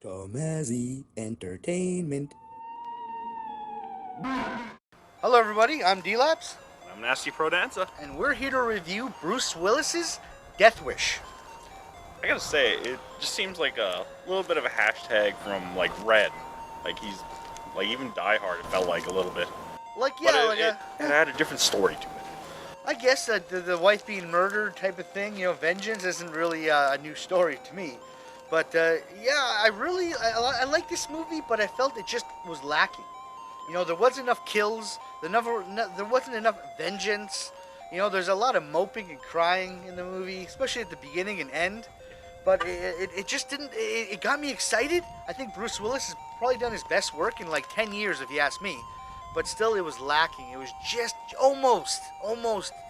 Tomazzi Entertainment. Hello everybody, I'm D-Laps, I'm Nasty Pro Dancer. and we're here to review Bruce Willis's Death Wish. I gotta say, it just seems like a little bit of a hashtag from like Red. Like he's like even Die Hard. It felt like a little bit, Like, but yeah, it had a different story to it. I guess that the wife being murdered type of thing, vengeance isn't really a new story to me. But yeah, I like this movie, but I felt it just was lacking. There wasn't enough kills, there wasn't enough vengeance. There's a lot of moping and crying in the movie, especially at the beginning and end. But it just didn't, it got me excited. I think Bruce Willis has probably done his best work in like 10 years, if you ask me. But still, it was lacking. It was just almost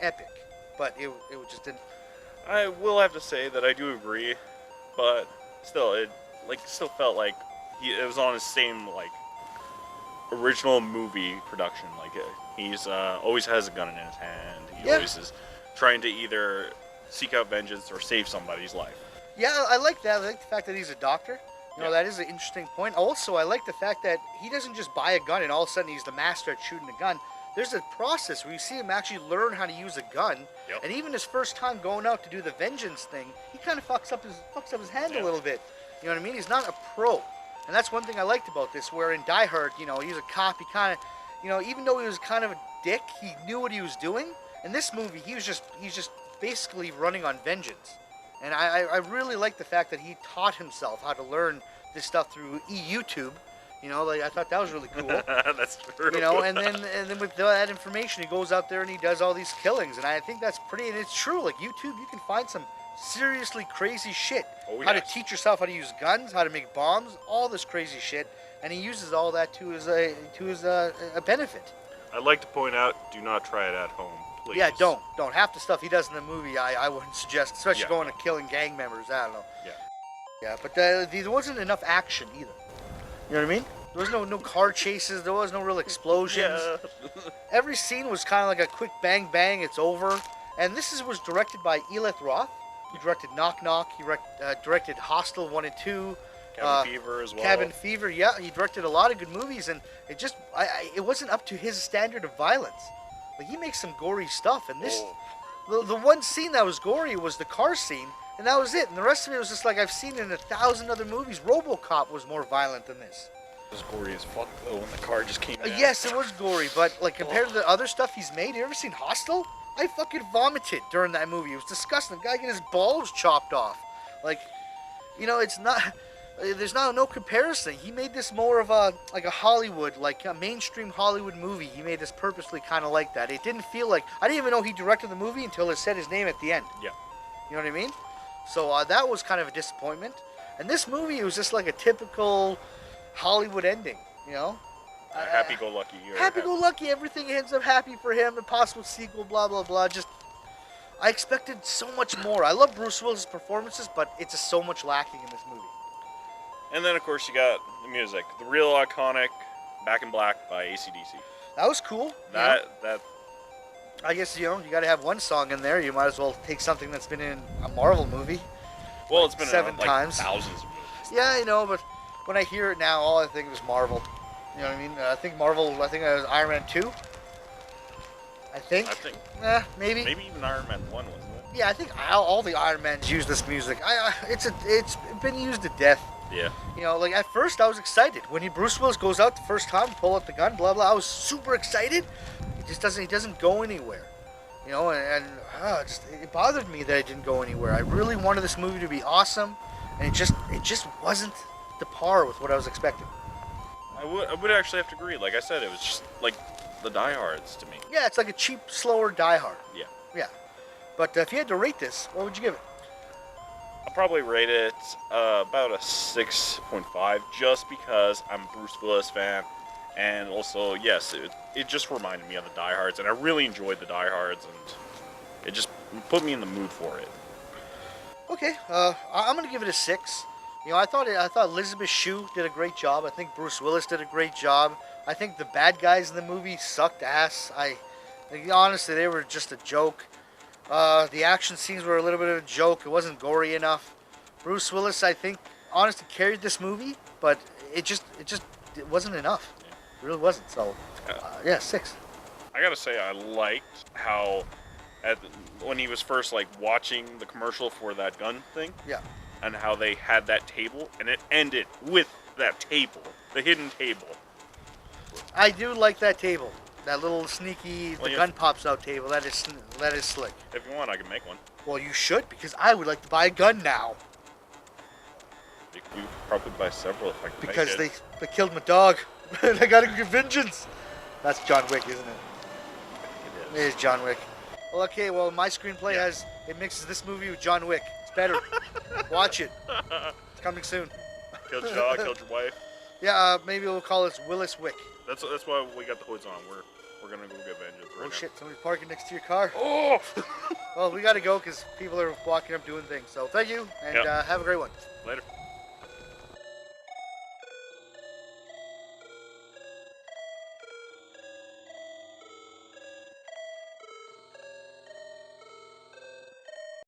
epic. But it just didn't. I will have to say that I do agree, but still, it still felt like it was on his same like original movie production. Like he's always has a gun in his hand. He always is trying to either seek out vengeance or save somebody's life. Yeah, I like that. I like the fact that he's a doctor. That is an interesting point. Also, I like the fact that he doesn't just buy a gun and all of a sudden he's the master at shooting a gun. There's a process where you see him actually learn how to use a gun. Yep. And even his first time going out to do the vengeance thing, he kind of fucks up his hand a little bit. You know what I mean? He's not a pro. And that's one thing I liked about this, where in Die Hard, he was a cop. He kind of, even though he was kind of a dick, he knew what he was doing. In this movie, he's just basically running on vengeance. And I really like the fact that he taught himself how to learn this stuff through YouTube. I thought that was really cool. That's true. And then with that information, he goes out there and he does all these killings. And I think that's pretty, and it's true. Like YouTube, you can find some seriously crazy shit. Oh, how to yes. teach yourself how to use guns, how to make bombs, all this crazy shit. And he uses all that to his benefit. I'd like to point out: do not try it at home, please. Yeah, don't. Half the stuff he does in the movie, I wouldn't suggest, especially Yeah. going to killing gang members. I don't know. Yeah. Yeah, but there wasn't enough action either. You know what I mean? There was no car chases. There was no real explosions. Yeah. Every scene was kind of like a quick bang bang. It's over. And this was directed by Eli Roth. He directed Knock Knock. He directed Hostel 1 and 2. Cabin Fever as well. Cabin Fever, yeah. He directed a lot of good movies, and it wasn't up to his standard of violence. Like, he makes some gory stuff, and this, the one scene that was gory was the car scene, and that was it. And the rest of it was just like I've seen in 1,000 other movies. RoboCop was more violent than this. It was gory as fuck though when the car just came out. Yes, it was gory, but like compared to the other stuff he's made, you ever seen Hostel? I fucking vomited during that movie. It was disgusting. The guy getting his balls chopped off. Like, it's not. There's no comparison. He made this more of a Hollywood, like a mainstream Hollywood movie. He made this purposely kind of like that. It didn't feel like, I didn't even know he directed the movie until it said his name at the end. Yeah. You know what I mean? So that was kind of a disappointment. And this movie, it was just like a typical Hollywood ending. Happy-go-lucky. Happy-go-lucky. Everything ends up happy for him. A possible sequel. Blah blah blah. Just, I expected so much more. I love Bruce Willis' performances, but it's just so much lacking in this movie. And then, of course, you got the music. The real iconic Back in Black by AC/DC. That was cool. That I guess, you got to have one song in there. You might as well take something that's been in a Marvel movie. well, it's been 7 times. thousands of movies. Yeah, I know, but when I hear it now, all I think is Marvel. You know what I mean? I think Marvel, I think it was Iron Man 2. I think. Maybe. Maybe even Iron Man 1, wasn't it? Yeah, I think all the Iron Mans use this music. It's been used to death. Yeah. Like at first I was excited when Bruce Willis goes out the first time, pull out the gun, blah blah. I was super excited. He doesn't go anywhere. It bothered me that it didn't go anywhere. I really wanted this movie to be awesome, and it just wasn't the par with what I was expecting. I would actually have to agree. Like I said, it was just like the Die Hards to me. Yeah, it's like a cheap, slower Die Hard. Yeah. Yeah. But if you had to rate this, what would you give it? I'll probably rate it about a 6.5, just because I'm a Bruce Willis fan, and also, yes, it just reminded me of the Die Hards, and I really enjoyed the Die Hards, and it just put me in the mood for it. Okay, I'm gonna give it a 6. I thought Elizabeth Shue did a great job. I think Bruce Willis did a great job. I think the bad guys in the movie sucked ass. Honestly, they were just a joke. The action scenes were a little bit of a joke. It wasn't gory enough. Bruce Willis, I think, honestly carried this movie, but it wasn't enough. It really wasn't. So, yeah, 6. I gotta say, I liked how when he was first like watching the commercial for that gun thing, Yeah. and how they had that table, and it ended with that table, the hidden table. I do like that table. That little sneaky, Well, the gun pops out table. That is slick. If you want, I can make one. Well, you should, because I would like to buy a gun now. You could probably buy several if I could Because make it. they killed my dog. And I gotta get vengeance. That's John Wick, isn't it? It is John Wick. Well, okay, well, my screenplay it mixes this movie with John Wick. It's better. Watch it. It's coming soon. Killed your dog, killed your wife. Yeah, maybe we'll call this Willis Wick. That's why we got the hoods on. We're gonna go get vengeance right Oh now. shit, somebody's parking next to your car. Oh! Well, we gotta go because people are walking up doing things. So thank you, and Yep. have a great one. Later.